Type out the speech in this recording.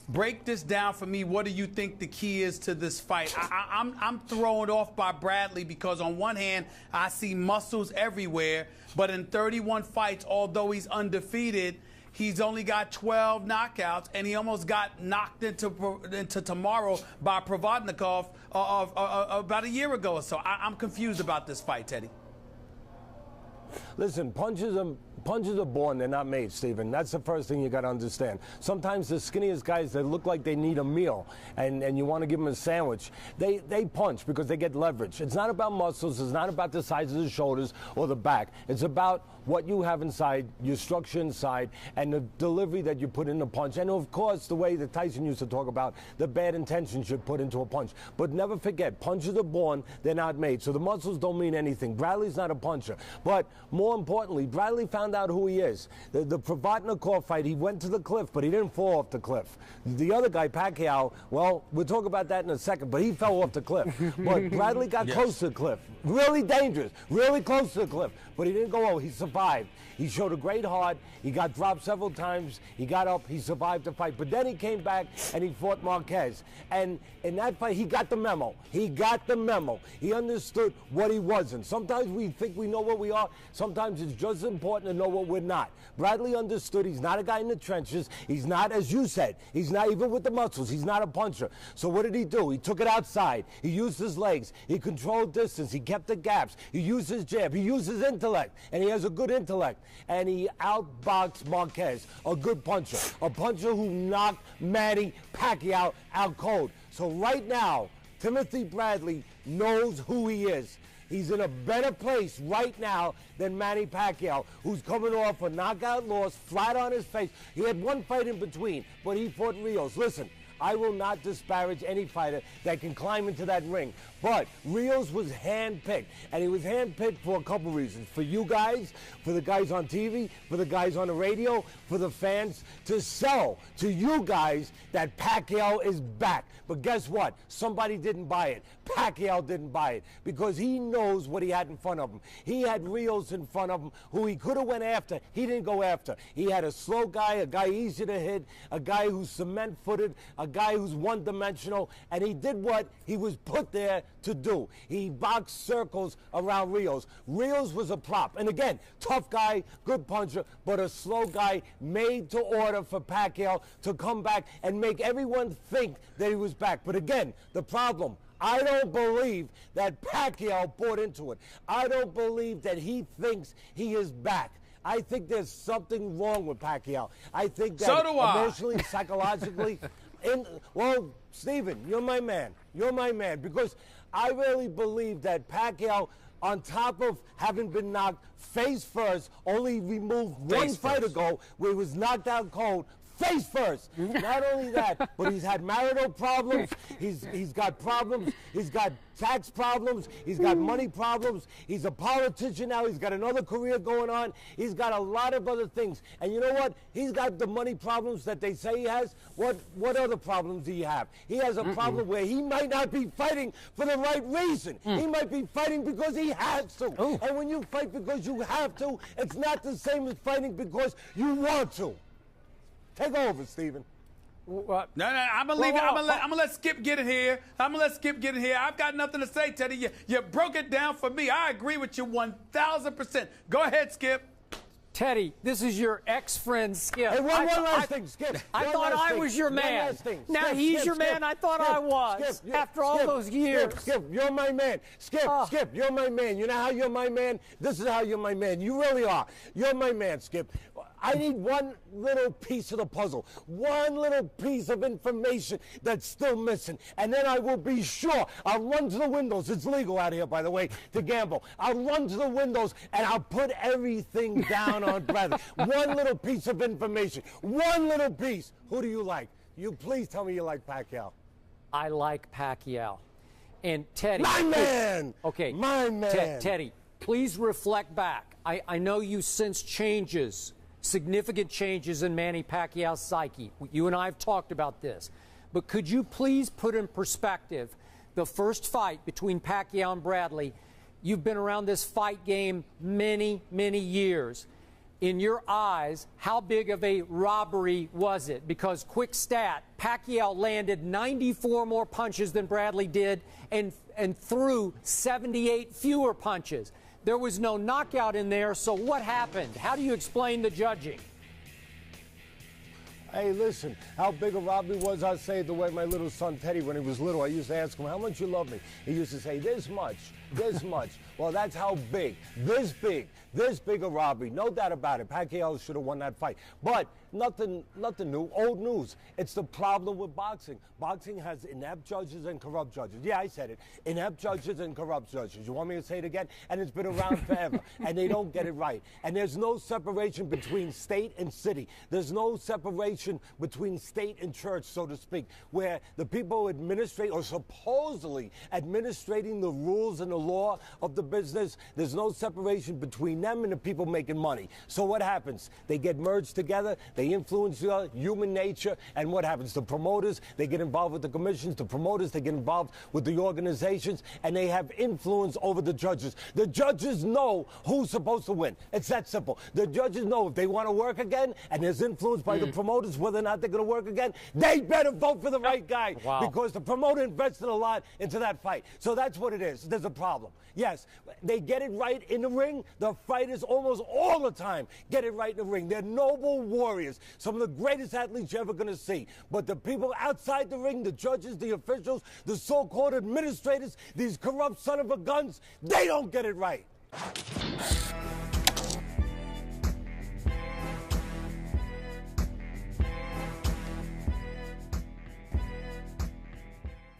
Break this down for me. What do you think the key is to this fight? I'm thrown off by Bradley because on one hand, I see muscles everywhere, but in 31 fights, although he's undefeated, he's only got 12 knockouts, and he almost got knocked into tomorrow by Provodnikov about a year ago or so. I'm confused about this fight, Teddy. Listen, punches are born, they're not made, Stephen. That's the first thing you got to understand. Sometimes the skinniest guys that look like they need a meal and you want to give them a sandwich, they punch because they get leverage. It's not about muscles. It's not about the size of the shoulders or the back. It's about what you have inside, your structure inside, and the delivery that you put in the punch. And, of course, the way that Tyson used to talk about the bad intentions you put into a punch. But never forget, punches are born, they're not made. So the muscles don't mean anything. Bradley's not a puncher. But more importantly, Bradley found out who he is. The Provodnikov fight, he went to the cliff, but he didn't fall off the cliff. The other guy, Pacquiao, well, we'll talk about that in a second, but he fell off the cliff. But Bradley got close to the cliff. Really dangerous, really close to the cliff. But he didn't go over, he survived. He showed a great heart. He got dropped several times. He got up, he survived the fight. But then he came back and he fought Marquez. And in that fight, he got the memo. He got the memo. He understood what he wasn't. Sometimes we think we know what we are. Sometimes it's just important to know what we're not. Bradley understood he's not a guy in the trenches. He's not, as you said, he's not even with the muscles. He's not a puncher. So what did he do? He took it outside. He used his legs. He controlled distance. He kept the gaps. He used his jab. He used his intellect. And he has a good intellect. And he outboxed Marquez, a good puncher. A puncher who knocked Manny Pacquiao out cold. So right now, Timothy Bradley knows who he is. He's in a better place right now than Manny Pacquiao, who's coming off a knockout loss, flat on his face. He had one fight in between, but he fought Rios. Listen, I will not disparage any fighter that can climb into that ring. But Rios was handpicked, and he was handpicked for a couple reasons. For you guys, for the guys on TV, for the guys on the radio, for the fans, to sell to you guys that Pacquiao is back. But guess what? Somebody didn't buy it. Pacquiao didn't buy it because he knows what he had in front of him. He had Rios in front of him who he could have went after. He didn't go after. He had a slow guy, a guy easy to hit, a guy who's cement-footed, a guy who's one-dimensional, and he did what he was put there to do. He boxed circles around Rios. Rios was a prop. And again, tough guy, good puncher, but a slow guy made to order for Pacquiao to come back and make everyone think that he was back. But again, the problem, I don't believe that Pacquiao bought into it. I don't believe that he thinks he is back. I think there's something wrong with Pacquiao. I think that so do I. Emotionally, psychologically, well, Stephen, you're my man. You're my man because I really believe that Pacquiao, on top of having been knocked face first, only removed one fight ago where he was knocked out cold, face first. Not only that, but he's had marital problems. He's got problems. He's got tax problems. He's got money problems. He's a politician now. He's got another career going on. He's got a lot of other things. And you know what? He's got the money problems that they say he has. What other problems do you have? He has a problem where he might not be fighting for the right reason. He might be fighting because he has to. And when you fight because you have to, it's not the same as fighting because you want to. Take over, Stephen. No, I'm gonna let Skip get it here. I've got nothing to say, Teddy. You broke it down for me. I agree with you 1,000%. Go ahead, Skip. Teddy, this is your ex-friend, Skip. Hey, one last thing, Skip. I thought I was your man. Now he's your man. I thought I was. After all those years. Skip, you're my man. Skip, you're my man. You know how you're my man? This is how you're my man. You really are. You're my man, Skip. I need one little piece of the puzzle, one little piece of information that's still missing, and then I will be sure. I'll run to the windows. It's legal out here, by the way, to gamble. I'll run to the windows, and I'll put everything down on Bradley. One little piece of information, one little piece. Who do you like? You please tell me you like Pacquiao. I like Pacquiao. And Teddy. My man! Okay. My man. Teddy, please reflect back. I know you sense changes. Significant changes in Manny Pacquiao's psyche. You and I have talked about this. But could you please put in perspective the first fight between Pacquiao and Bradley? You've been around this fight game many, many years. in your eyes, how big of a robbery was it? Because quick stat, Pacquiao landed 94 more punches than Bradley did and threw 78 fewer punches. There was no knockout in there, so what happened? How do you explain the judging? Hey, listen, how big a robbery was, I say it the way my little son Teddy, when he was little, I used to ask him, how much you love me? He used to say, this much, this much. Well, that's how big, this big a robbery. No doubt about it. Pacquiao should have won that fight. But nothing new, old news. It's the problem with boxing. Boxing has inept judges and corrupt judges. Yeah, I said it. Inept judges and corrupt judges. You want me to say it again? And it's been around forever. And they don't get it right. And there's no separation between state and city. There's no separation between state and church, so to speak, where the people administrate or supposedly administrating the rules and the law of the business, there's no separation between them and the people making money. So what happens? They get merged together, they influence human nature, and what happens? The promoters, they get involved with the commissions, the promoters, they get involved with the organizations, and they have influence over the judges. The judges know who's supposed to win. It's that simple. The judges know if they want to work again, and there's influence by the promoters whether or not they're going to work again, they better vote for the right guy. Wow. Because the promoter invested a lot into that fight. So that's what it is. There's a problem. Yes, they get it right in the ring. The fighters almost all the time get it right in the ring. They're noble warriors, some of the greatest athletes you're ever going to see. But the people outside the ring, the judges, the officials, the so-called administrators, these corrupt son of a guns, they don't get it right.